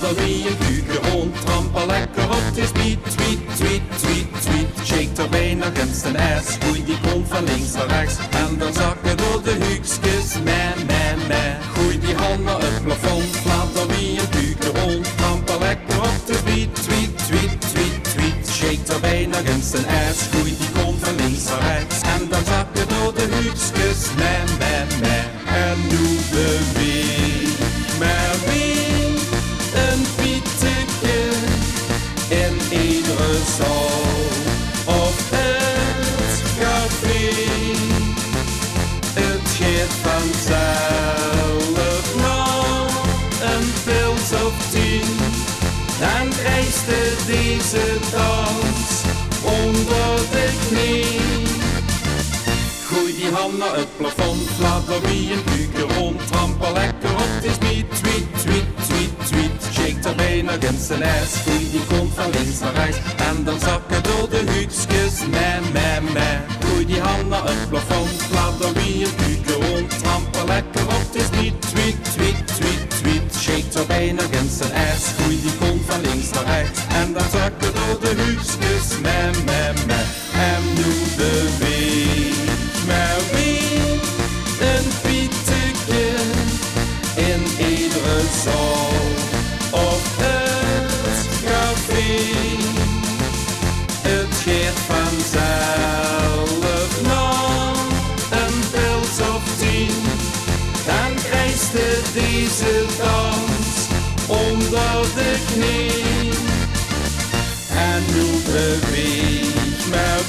fladder wie een kuken rond, trampel lekker op de speed, tweet, tweet, tweet, tweet. Shake er bijna eens een ass, gooi die kont van links naar rechts en dan zakken door de hoekjes, meh. Gooi die hand naar het plafond, fladder wie een kuken rond, trampel lekker op de speed, tweet, tweet, tweet, tweet. Shake er bijna eens een ass, gooi die kont van links naar rechts en dan zakken door de hoekjes, meh. En nu beweeg maar weer een pieteke in iedere zaal of het café. Het gaat vanzelf na een pils of 10, dan krijg je deze dans onder de knie. Gooi die hand naar het plafond, fladder wie een kuken rond, trampel lekker op de speed, tweet, tweet, tweet, tweet. Shake er bijna eens een ass, gooi die kont van links naar rechts en dan zakken door de hoekjes, meh. Gooi die hand naar het plafond, fladder wie een kuken rond, trampel lekker op de speed, tweet, tweet, tweet, tweet. Shake er bijna eens een ass, gooi die kont van links naar rechts en dan zakken door de hoekjes, meh. En nu beweeg maar weer een pieteke in iedere zaal of het café. Het gaat vanzelf na een pils of 10, dan krijg je deze dans onder de knie. En nu beweeg maar